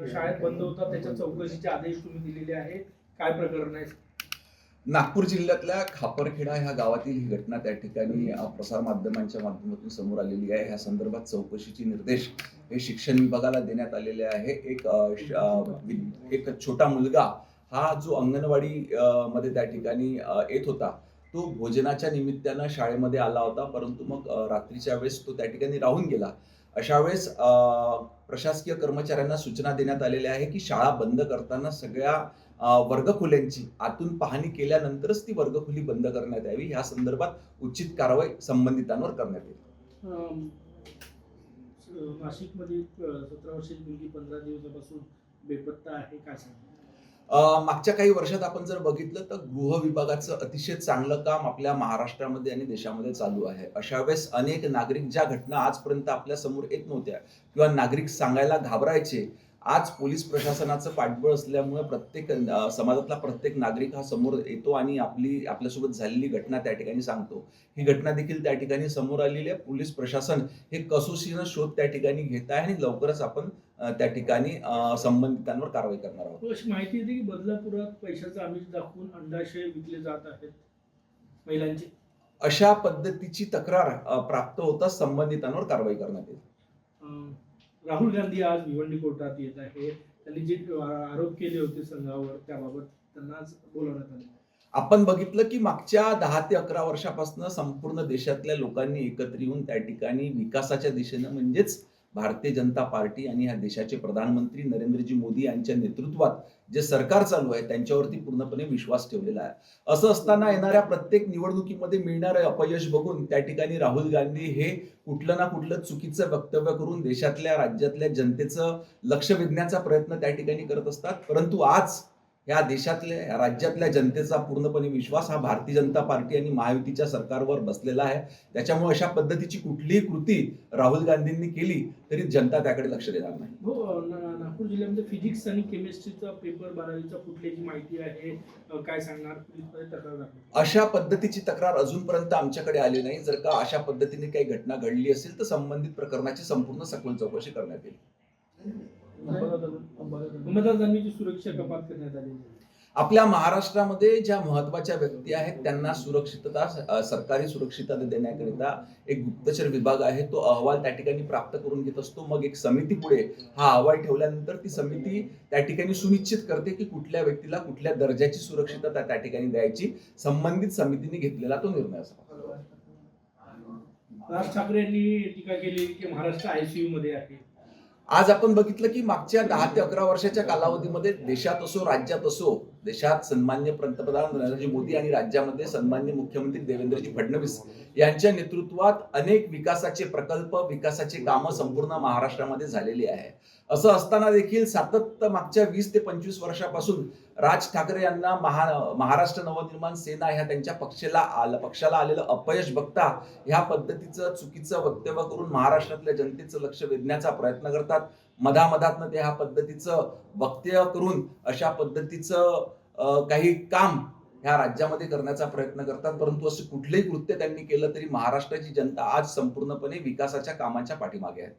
शाळेत बंद होता त्याच्या चौकशीचे आदेश तुम्ही दिलेले आहेत. काय प्रकरण आहे? नागपूर जिल्ह्यातल्या खापरखेडा ह्या गावातील ही घटना त्या ठिकाणी प्रसार माध्यमांच्या माध्यमातून समोर आलेली आहे. ह्या संदर्भात चौकशीचे निर्देश हे शिक्षण विभागाला देण्यात आलेले आहे. एक छोटा मुलगा हा जो अंगणवाडी मध्ये त्या ठिकाणी येत होता, तो भोजनाच्या निमित्तानं शाळेमध्ये आला होता, परंतु मग रात्रीच्या वेळेस तो त्या ठिकाणी राहून गेला. अशा वेळेस प्रशासकीय कर्मचाऱ्यांना सूचना देण्यात आलेल्या आहे की शाळा बंद करताना सगळ्या वर्गखोल्यांची आतून पाहणी केल्यानंतरच ती वर्गखोली बंद करण्यात यावी. ह्या संदर्भात उचित कारवाई संबंधितांवर करण्यात येईल. नाशिकमध्ये 17 वर्षाची मुलगी 15 दिवसापासून बेपत्ता आहे. काय सांगा? मागच्या काही वर्षात आपण जर बघितलं तर गृह विभागाचं अतिशय चांगलं काम आपल्या महाराष्ट्रामध्ये आणि देशामध्ये चालू आहे. अशा वेळेस अनेक नागरिक ज्या घटना आजपर्यंत आपल्या समोर येत नव्हत्या किंवा नागरिक सांगायला घाबरायचे, आज पोलीस प्रशासनाचं पाठबळ असल्यामुळे प्रत्येक समाजातला प्रत्येक नागरिक हा समोर येतो आणि आपल्यासोबत झालेली घटना त्या ठिकाणी सांगतो. ही घटना देखील त्या ठिकाणी समोर आलेली आहे. पोलीस प्रशासन हे कसोशीनं शोध त्या ठिकाणी घेत आहे आणि लवकरच आपण त्या ठिकाणी संबंधितांवर कारवाई करणार आहोत. अशी माहिती येते की बदलापुरात पैशाचं आमिष दाखवून अंडाशय विकले जात आहेत महिलांचे. अशा पद्धतीची तक्रार प्राप्त होताच संबंधितांवर कारवाई करण्यात येईल. राहुल गांधी आज भिवंडी कोर्टात येत आहे. त्यांनी जे आरोप केले होते संघावर त्याबाबत त्यांना आज बोलवण्यात आले. आपण बघितलं की मागच्या 10 ते 11 वर्षापासून संपूर्ण देशातल्या लोकांनी एकत्र येऊन त्या ठिकाणी विकासाच्या दिशेनं म्हणजेच भारतीय जनता पार्टी आणि ह्या देशाचे प्रधानमंत्री नरेंद्रजी मोदी यांच्या नेतृत्वात जे सरकार चालू आहे त्यांच्यावरती पूर्णपणे विश्वास ठेवलेला आहे. असं असताना येणाऱ्या प्रत्येक निवडणुकीमध्ये मिळणारं अपयश बघून त्या ठिकाणी राहुल गांधी हे कुठलं ना कुठलं चुकीचं वक्तव्य करून देशातल्या राज्यातल्या जनतेचं लक्ष वेधण्याचा प्रयत्न त्या ठिकाणी करत असतात. परंतु आज या देशातल्या राज्यातल्या जनतेचा पूर्णपणे विश्वास हा भारतीय जनता पार्टी आणि महायुतीच्या सरकारवर बसलेला आहे. त्याच्यामुळे अशा पद्धतीची कुठलीही कृती राहुल गांधींनी केली तरी जनता त्याकडे लक्ष देणार नाही. हो, नागपूर जिल्ह्यामध्ये फिजिक्स आणि केमिस्ट्रीचा पेपर 12वीचा फुटल्याची माहिती आहे. काय सांगणार? तक्रार अशा पद्धतीची तक्रार अजूनपर्यंत आमच्याकडे आली नाही. जर का अशा पद्धतीने काही घटना घडली असेल तर संबंधित प्रकरणाची संपूर्ण सखोल चौकशी करण्यात येईल. मतदारांची सुरक्षा कपात करण्यात आली. आपल्या महाराष्ट्रामध्ये ज्या महत्वाच्या व्यक्ती आहेत त्यांना सुरक्षितता, सरकारी सुरक्षितता देण्याकरिता एक गुप्तचर विभाग आहे. तो अहवाल त्या ठिकाणी प्राप्त करून घेत असतो. मग एक समिती पुढे हा अहवाल ठेवल्यानंतर ती समिती त्या ठिकाणी सुनिश्चित करते की कुठल्या व्यक्तीला कुठल्या दर्जाची सुरक्षितता त्या ठिकाणी द्यायची. संबंधित समितीने घेतलेला तो निर्णय असा. राज ठाकरे यांनी टीका केली की महाराष्ट्र आयसीयू मध्ये आहे. आज आपण बघितलं की मागच्या 10 ते 11 वर्षाच्या कालावधीमध्ये देशात असो राज्यात असो, देशात सन्मान्य पंतप्रधान नरेंद्रजी मोदी आणि राज्यामध्ये सन्मान्य मुख्यमंत्री देवेंद्रजी फडणवीस यांच्या नेतृत्वात अनेक विकासाचे प्रकल्प, विकासाचे कामं संपूर्ण महाराष्ट्रामध्ये झालेली आहे. असं असताना देखील सातत्य मागच्या 20 ते 25 वर्षापासून राज ठाकरे यांना महाराष्ट्र नवनिर्माण सेना ह्या त्यांच्या पक्षाला आलेलं अपयश बघता ह्या पद्धतीचं चुकीचं वक्तव्य करून महाराष्ट्रातल्या जनतेचं लक्ष वेधण्याचा प्रयत्न करतात. मधामधातनं ते ह्या पद्धतीचं वक्तव्य करून अशा पद्धतीचं काही काम ह्या राज्यामध्ये करण्याचा प्रयत्न करतात. परंतु असं कुठलंही कृत्य त्यांनी केलं तरी महाराष्ट्राची जनता आज संपूर्णपणे विकासाच्या कामाच्या पाठीमागे आहे.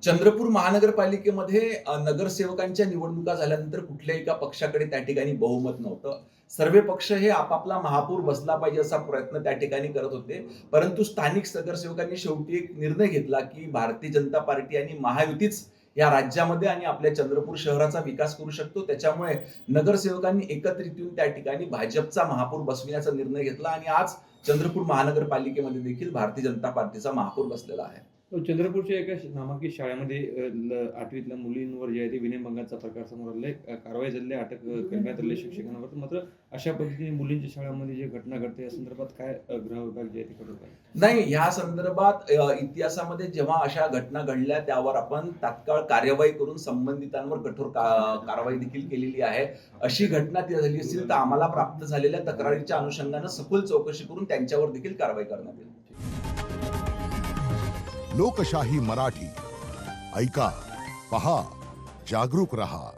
चंद्रपूर महानगरपालिकेमध्ये नगरसेवकांच्या निवडणुका झाल्यानंतर कुठल्याही एका पक्षाकडे त्या ठिकाणी बहुमत नव्हतं. सर्व पक्ष हे आपापला महापौर बसला पाहिजे असा प्रयत्न त्या ठिकाणी करत होते. परंतु स्थानिक नगरसेवकांनी शेवटी एक निर्णय घेतला की भारतीय जनता पार्टी आणि महायुतीच या राज्यामध्ये आणि आपल्या चंद्रपूर शहराचा विकास करू शकतो. त्याच्यामुळे नगरसेवकांनी एकत्रित येऊन त्या ठिकाणी भाजपचा महापौर बसविण्याचा निर्णय घेतला आणि आज चंद्रपूर महानगरपालिकेमध्ये देखील भारतीय जनता पार्टीचा महापौर बसलेला आहे. चंद्रपूरच्या एका नामांकित शाळेमध्ये 8वीतल्या मुलींवर जे आहे ते विनयभंगाचा प्रकार समोर आलाय. कारवाई झाली, अटक करण्यात आली शिक्षकांवर. मात्र अशा पद्धतीने मुलींच्या शाळांमध्ये जे घटना घडते या संदर्भात काय गृह विभाग जे आहे ते करत आहे? नाही, या संदर्भात इतिहासामध्ये जेव्हा अशा घटना घडल्या त्यावर आपण तात्काळ कार्यवाही करून संबंधितांवर कठोर कारवाई देखील केलेली आहे. अशी घटना ती झाली असेल तर आम्हाला प्राप्त झालेल्या तक्रारीच्या अनुषंगाने सखोल चौकशी करून त्यांच्यावर देखील कारवाई करण्यात येईल. लोकशाही मराठी ऐका, पहा, जागरूक रहा.